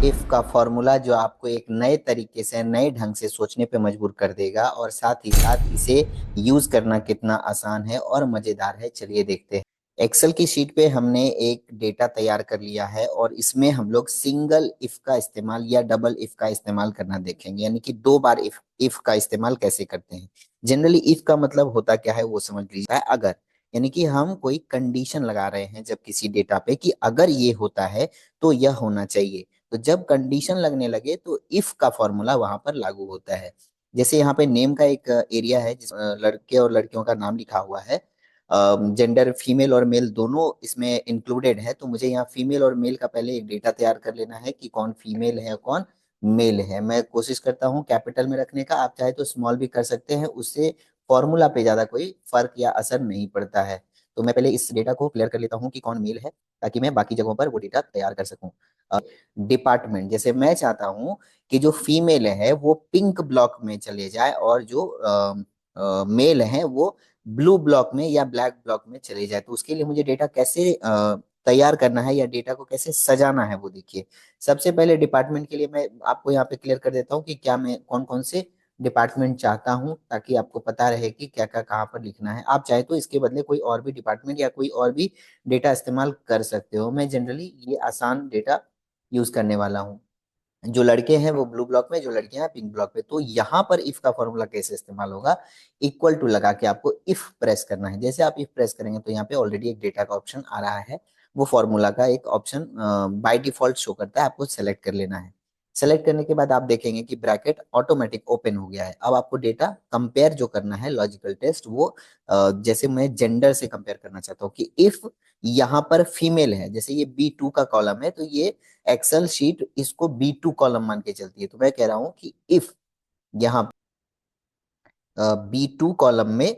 If का formula जो आपको एक नए तरीके से नए ढंग से सोचने पे मजबूर कर देगा और साथ ही साथ इसे यूज करना कितना आसान है और मजेदार है, चलिए देखते हैं। एक्सेल की शीट पे हमने एक डेटा तैयार कर लिया है और इसमें हम लोग सिंगल इफ का इस्तेमाल या डबल इफ का इस्तेमाल करना देखेंगे, यानी कि दो बार इफ का इस्तेमाल कैसे करते हैं। जनरली इफ का मतलब होता क्या है वो समझ लीजिए। अगर, यानी कि हम कोई कंडीशन लगा रहे हैं जब किसी डेटा पे कि अगर ये होता है तो यह होना चाहिए। तो जब कंडीशन लगने लगे तो इफ का फॉर्मूला वहां पर लागू होता है। जैसे यहाँ पे नेम का एक एरिया है जिस लड़के और लड़कियों का नाम लिखा हुआ है। जेंडर फीमेल और मेल दोनों इसमें इंक्लूडेड है, तो मुझे यहाँ फीमेल और मेल का पहले एक डेटा तैयार कर लेना है कि कौन फीमेल है कौन मेल है। मैं कोशिश करता हूँ कैपिटल में रखने का, आप चाहे तो स्मॉल भी कर सकते हैं, उससे फॉर्मूला पे ज्यादा कोई फर्क या असर नहीं पड़ता है। तो मैं पहले इस डेटा को क्लियर कर लेता हूँ कि कौन मेल है, ताकि मैं बाकी जगहों पर वो डेटा तैयार कर सकूं। डिपार्टमेंट, जैसे मैं चाहता हूँ कि जो फीमेल है वो पिंक ब्लॉक में चले जाए और जो मेल है वो ब्लू ब्लॉक में या ब्लैक ब्लॉक में चले जाए। तो उसके लिए मुझे डेटा कैसे तैयार करना है या डेटा को कैसे सजाना है वो देखिए। सबसे पहले डिपार्टमेंट के लिए मैं आपको यहाँ पे क्लियर कर देता हूँ कि क्या मैं कौन कौन से डिपार्टमेंट चाहता हूँ, ताकि आपको पता रहे कि क्या क्या कहाँ पर लिखना है। आप चाहे तो इसके बदले कोई और भी डिपार्टमेंट या कोई और भी डेटा इस्तेमाल कर सकते हो। मैं जनरली ये आसान डेटा यूज करने वाला हूँ। जो लड़के हैं वो ब्लू ब्लॉक में, जो लड़कियां हैं पिंक ब्लॉक पे। तो यहाँ पर इफ का फॉर्मूला कैसे इस्तेमाल होगा, इक्वल टू लगा के आपको इफ प्रेस करना है। जैसे आप इफ प्रेस करेंगे तो यहाँ पे ऑलरेडी एक डेटा का ऑप्शन आ रहा है, वो फॉर्मूला का एक ऑप्शन बाय डिफॉल्ट शो करता है, आपको सेलेक्ट कर लेना है। सेलेक्ट करने के बाद आप देखेंगे कि ब्रैकेट ऑटोमेटिक ओपन हो गया है। अब आपको डेटा कंपेयर जो करना है, लॉजिकल टेस्ट, वो जैसे मैं जेंडर से कंपेयर करना चाहता हूँ कि इफ यहाँ पर फीमेल है, जैसे ये B2 का कॉलम है, तो ये एक्सेल शीट इसको B2 कॉलम मान के चलती है। तो मैं कह रहा हूं कि इफ यहाँ B2 कॉलम में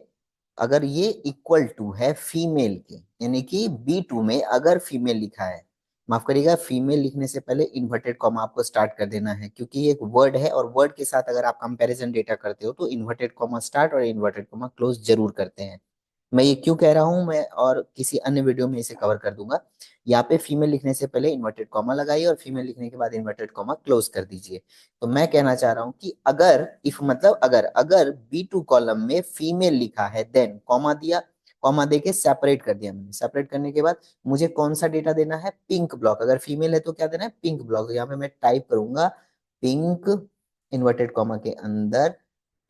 अगर ये इक्वल टू है फीमेल के, यानी कि B2 में अगर फीमेल लिखा है, माफ करिएगा, फीमेल लिखने से पहले इन्वर्टेड कॉमा आपको स्टार्ट कर देना है, क्योंकि ये एक वर्ड है और वर्ड के साथ अगर आप कंपैरिजन डेटा करते हो तो इन्वर्टेड कॉमा स्टार्ट और इन्वर्टेड कॉमा क्लोज जरूर करते हैं। मैं ये क्यों कह रहा हूं, मैं और किसी अन्य वीडियो में इसे कवर कर दूंगा। यहाँ पे फीमेल लिखने से पहले इन्वर्टेड कॉमा लगाइए और फीमेल लिखने के बाद इन्वर्टेड कॉमा क्लोज कर दीजिए। तो मैं कहना चाह रहा हूं कि अगर इफ मतलब अगर अगर B2 कॉलम में फीमेल लिखा है देन कॉमा दिया, कॉमा दे के सेपरेट कर दिया मैंने। सेपरेट करने के बाद मुझे कौन सा डेटा देना है, पिंक ब्लॉक। अगर फीमेल है तो क्या देना है, पिंक ब्लॉक। तो यहाँ पे मैं टाइप करूंगा पिंक, इन्वर्टेड कॉमा के अंदर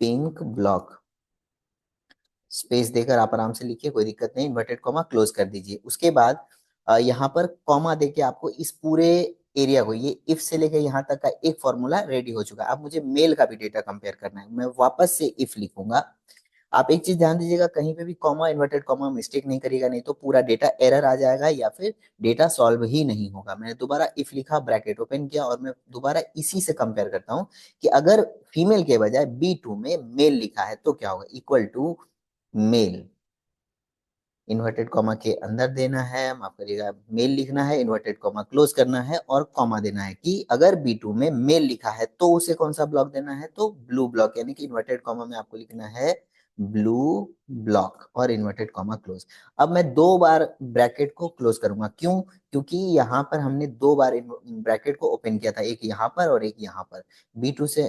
पिंक ब्लॉक, स्पेस देकर आप आराम से लिखिए, कोई दिक्कत नहीं। इन्वर्टेड कॉमा क्लोज कर दीजिए। उसके बाद यहाँ पर कॉमा देके आपको इस पूरे एरिया को, ये इफ से लेकर यहाँ तक का एक फॉर्मूला रेडी हो चुका है। अब मुझे मेल का भी डेटा कंपेयर करना है, मैं वापस से इफ लिखूंगा। आप एक चीज ध्यान दीजिएगा, कहीं पे भी कॉमा इन्वर्टेड कॉमा मिस्टेक नहीं करिएगा, नहीं तो पूरा डेटा एरर आ जाएगा या फिर डेटा सॉल्व ही नहीं होगा। मैंने दोबारा इफ लिखा, ब्रैकेट ओपन किया और मैं दोबारा इसी से कंपेयर करता हूँ कि अगर फीमेल के बजाय B2 में मेल लिखा है तो क्या होगा, equal to male, inverted comma के अंदर देना है, माफ करिएगा, मेल लिखना है, इन्वर्टेड कॉमा क्लोज करना है और कॉमा देना है कि अगर B2 में मेल लिखा है तो उसे कौन सा ब्लॉक देना है, तो ब्लू ब्लॉक, यानी कि इन्वर्टेड कॉमा में आपको लिखना है ब्लू ब्लॉक और इन्वर्टेड कॉमा क्लोज। अब मैं दो बार ब्रैकेट को क्लोज करूंगा, क्यों, क्योंकि यहाँ पर हमने दो बार ब्रैकेट को ओपन किया था, एक यहाँ पर और एक यहाँ पर। B2 से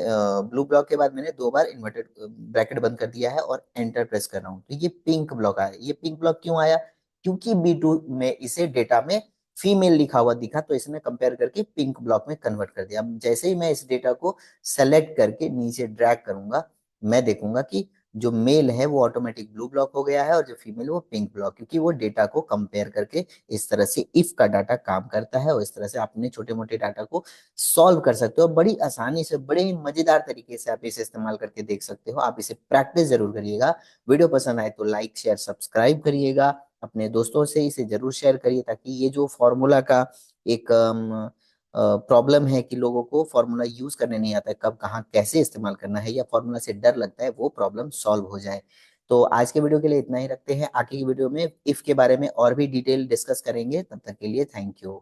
ब्लू ब्लॉक के बाद मैंने दो बार इन्वर्टेड ब्रैकेट बंद कर दिया है और एंटर प्रेस कर रहा हूँ, तो ये पिंक ब्लॉक आया। ये पिंक ब्लॉक क्यों आया, क्योंकि B2 में इसे डेटा में फीमेल लिखा हुआ दिखा, तो इसने कंपेयर करके पिंक ब्लॉक में कन्वर्ट कर दिया। अब जैसे ही मैं इस डेटा को सेलेक्ट करके नीचे ड्रैग करूंगा, मैं देखूंगा कि जो मेल है वो ऑटोमेटिक ब्लू ब्लॉक हो गया है और जो फीमेल वो पिंक ब्लॉक, क्योंकि वो डेटा को कंपेयर करके इस तरह से इफ का डाटा काम करता है और इस तरह से आप अपने छोटे मोटे डाटा को सॉल्व कर सकते हो। बड़ी आसानी से, बड़े ही मजेदार तरीके से आप इसे इस्तेमाल करके देख सकते हो। आप इसे प्रैक्टिस जरूर करिएगा। वीडियो पसंद आए तो लाइक शेयर सब्सक्राइब करिएगा, अपने दोस्तों से इसे जरूर शेयर करिए, ताकि ये जो फॉर्मूला का एक प्रॉब्लम है कि लोगों को फॉर्मूला यूज करने नहीं आता है, कब कहाँ कैसे इस्तेमाल करना है या फॉर्मूला से डर लगता है, वो प्रॉब्लम सॉल्व हो जाए। तो आज के वीडियो के लिए इतना ही रखते हैं, आगे की वीडियो में इफ के बारे में और भी डिटेल डिस्कस करेंगे। तब तक के लिए थैंक यू।